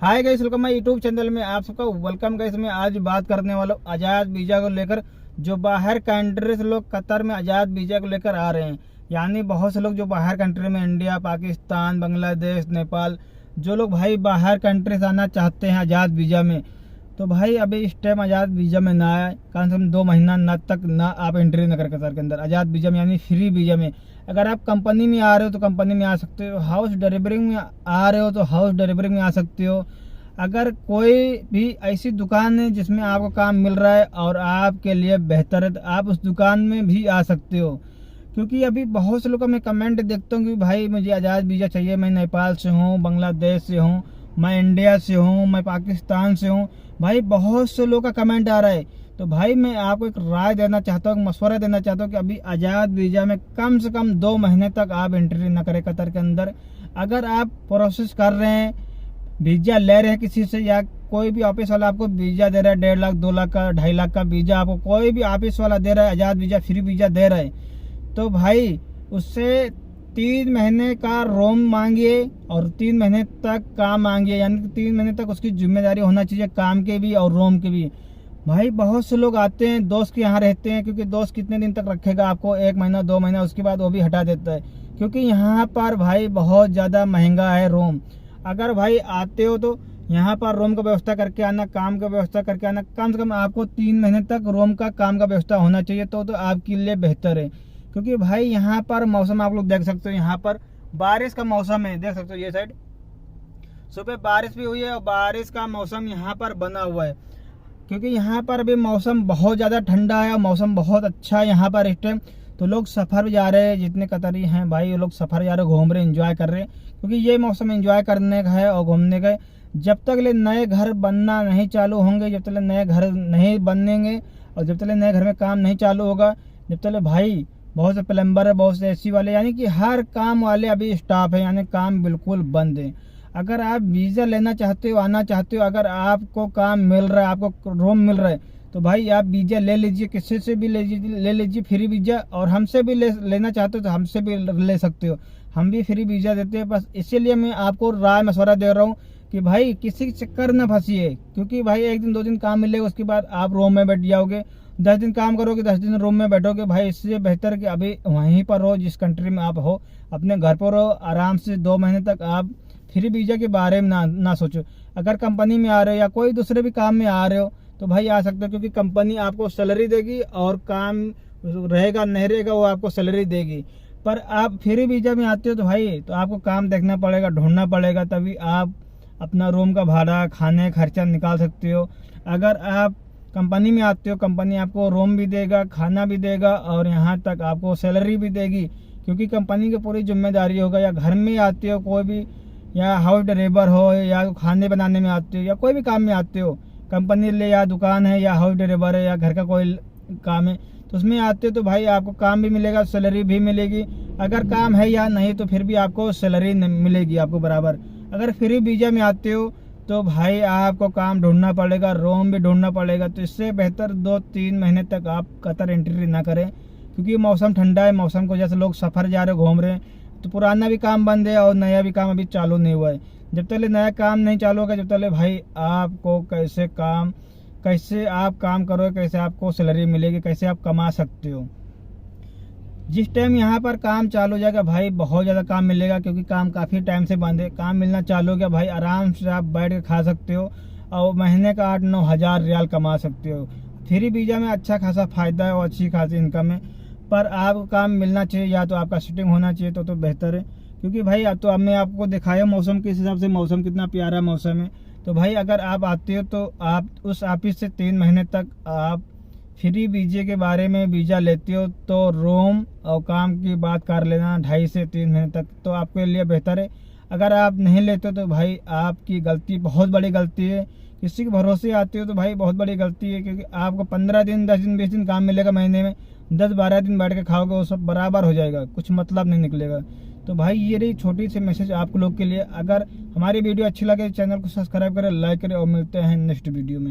Hi guys, welcome my YouTube channel में आप सबका वेलकम। गाइस मैं आज बात करने वाला हूँ आज़ाद वीज़ा को लेकर। जो बाहर कंट्री से लोग कतर में आज़ाद वीज़ा को लेकर आ रहे हैं, यानी बहुत से लोग जो बाहर कंट्री में इंडिया, पाकिस्तान, बांग्लादेश, नेपाल, जो लोग भाई बाहर कंट्री से आना चाहते हैं आज़ाद वीज़ा में, तो भाई अभी इस टाइम आज़ाद वीज़ा में ना आए। कम से कम 2 महीना न तक ना आप एंट्री न कर कतर के अंदर आज़ाद वीज़ा में, यानी फ्री वीज़ा में। अगर आप कंपनी में आ रहे हो तो कंपनी में आ सकते हो, हाउस डिलीवरिंग में आ रहे हो तो हाउस डिलीवरिंग में आ सकते हो। अगर कोई भी ऐसी दुकान है जिसमें आपको काम मिल रहा है और आपके लिए बेहतर है, तो आप उस दुकान में भी आ सकते हो। क्योंकि अभी बहुत से लोग का मैं कमेंट देखता हूँ कि भाई मुझे आज़ाद वीज़ा चाहिए, मैं नेपाल से हूँ, बांग्लादेश से हूँ, मैं इंडिया से हूँ, मैं पाकिस्तान से हूँ। भाई बहुत से लोग का कमेंट आ रहा है। तो भाई मैं आपको एक राय देना चाहता हूँ, मशवरा देना चाहता हूँ कि अभी आज़ाद वीज़ा में कम से कम 2 महीने तक आप एंट्री न करें कतर के अंदर। अगर आप प्रोसेस कर रहे हैं, वीज़ा ले रहे हैं किसी से, या कोई भी ऑफिस वाला आपको वीज़ा दे रहा है 1.5 लाख 2 लाख का 2.5 लाख का वीज़ा आपको कोई भी ऑफिस वाला दे रहा है, आज़ाद वीज़ा फ्री वीज़ा दे रहा है, तो भाई उससे 3 महीने का रोम मांगिए और 3 महीने तक काम मांगिए। यानी कि 3 महीने तक उसकी जिम्मेदारी होना चाहिए, काम के भी और रोम के भी। भाई बहुत से लोग आते हैं, दोस्त के यहाँ रहते हैं, क्योंकि दोस्त कितने दिन तक रखेगा आपको, 1 महीना 2 महीना, उसके बाद वो भी हटा देता है। क्योंकि यहाँ पर भाई बहुत ज़्यादा महंगा है रोम। अगर भाई आते हो तो यहाँ पर रोम का व्यवस्था करके आना, काम का व्यवस्था करके आना। कम से कम आपको 3 महीने तक रोम का काम का व्यवस्था होना चाहिए, तो आपके लिए बेहतर है। क्योंकि भाई यहाँ पर मौसम आप लोग देख सकते हो, यहाँ पर बारिश का मौसम है, देख सकते हो ये साइड सुबह बारिश भी हुई है और बारिश का मौसम यहाँ पर बना हुआ है। क्योंकि यहाँ पर अभी मौसम बहुत ज़्यादा ठंडा है और मौसम बहुत अच्छा है यहाँ पर इस टाइम। तो लोग सफ़र जा रहे हैं, जितने कतरी हैं भाई वो लोग सफ़र जा रहे, घूम रहे, एंजॉय कर रहे हैं। क्योंकि ये मौसम एंजॉय करने का है और घूमने का है। जब तक ले नए घर बनना नहीं चालू होंगे, जब तक ले नए घर नहीं बनेंगे और जब तक ले नए घर में काम नहीं चालू होगा, जब तक ले भाई बहुत से प्लम्बर है, बहुत से एसी वाले, यानी कि हर काम वाले अभी स्टाफ है, यानी काम बिल्कुल बंद है। अगर आप वीज़ा लेना चाहते हो, आना चाहते हो, अगर आपको काम मिल रहा है, आपको रूम मिल रहा है, तो भाई आप वीज़ा ले लीजिए, किसी से भी ले लीजिए फ्री वीज़ा। और हमसे भी लेना चाहते हो तो हमसे भी ले सकते हो, हम भी फ्री वीज़ा देते हैं। बस इसीलिए मैं आपको राय मशवरा दे रहा हूँ कि भाई किसी के चक्कर न फंसिए। क्योंकि भाई 1 दिन 2 दिन काम मिलेगा, उसके बाद आप रूम में बैठ जाओगे। 10 दिन काम करोगे, 10 दिन रूम में बैठोगे। भाई इससे बेहतर कि अभी वहीं पर रहो, जिस कंट्री में आप हो, अपने घर पर रहो आराम से। 2 महीने तक आप फ्री वीज़ा के बारे में ना सोचो। अगर कंपनी में आ रहे हो या कोई दूसरे भी काम में आ रहे हो तो भाई आ सकते हो, क्योंकि कंपनी आपको सैलरी देगी और काम रहेगा नहीं रहेगा वो आपको सैलरी देगी। पर आप फ्री वीज़ा में आते हो तो भाई तो आपको काम देखना पड़ेगा, ढूंढना पड़ेगा, तभी आप अपना रूम का भाड़ा, खाने खर्चा निकाल सकते हो। अगर आप कंपनी में आते हो, कंपनी आपको रूम भी देगा, खाना भी देगा और यहाँ तक आपको सैलरी भी देगी, क्योंकि कंपनी की पूरी जिम्मेदारी होगा। या घर में आते हो कोई भी, या हाउस ड्राइवर हो, या खाने बनाने में आते हो, या कोई भी काम में आते हो, कंपनी ले या दुकान है या हाउस ड्राइवर है या घर का कोई काम है, तो उसमें आते हो तो भाई आपको काम भी मिलेगा, सैलरी भी मिलेगी। अगर काम है या नहीं तो फिर भी आपको सैलरी मिलेगी आपको बराबर। अगर फ्री वीज़ा में आते हो तो भाई आपको काम ढूंढना पड़ेगा, रूम भी ढूंढना पड़ेगा। तो इससे बेहतर 2-3 महीने तक आप कतर एंट्री ना करें, क्योंकि मौसम ठंडा है। मौसम को जैसे लोग सफ़र जा रहे, घूम रहे हैं, तो पुराना भी काम बंद है और नया भी काम अभी चालू नहीं हुआ है। जब तक नया काम नहीं चालू होगा, जब तक भाई आपको कैसे आप काम करोगे, कैसे आपको सैलरी मिलेगी, कैसे आप कमा सकते हो। जिस टाइम यहाँ पर काम चालू हो जाएगा भाई बहुत ज़्यादा काम मिलेगा, क्योंकि काम काफ़ी टाइम से बंद है। काम मिलना चालू हो गया भाई, आराम से आप बैठ के खा सकते हो और महीने का 8-9 हज़ार रियाल कमा सकते हो। फ्री वीज़ा में अच्छा खासा फ़ायदा है और अच्छी खासी इनकम है। पर आपको काम मिलना चाहिए, या तो आपका सेटिंग होना चाहिए तो बेहतर है। क्योंकि भाई अब तो अब मैं आपको दिखाया मौसम के हिसाब से, मौसम कितना प्यारा मौसम है। तो भाई अगर आप आते हो तो आप उस ऑफिस से 3 महीने तक आप फ्री वीज़े के बारे में वीज़ा लेते हो, तो रोम और काम की बात कर लेना 2.5 से 3 महीने तक, तो आपके लिए बेहतर है। अगर आप नहीं लेते हो तो भाई आपकी गलती, बहुत बड़ी गलती है। किसी के भरोसे आते हो तो भाई बहुत बड़ी गलती है, क्योंकि आपको 15 दिन, 10 दिन, 20 दिन काम मिलेगा महीने में, 10-12 दिन बैठ के खाओगे, वो सब बराबर हो जाएगा, कुछ मतलब नहीं निकलेगा। तो भाई ये रही छोटी सी मैसेज आप लोग के लिए। अगर हमारी वीडियो अच्छी लगे चैनल को सब्सक्राइब करें, लाइक करें और मिलते हैं नेक्स्ट वीडियो में।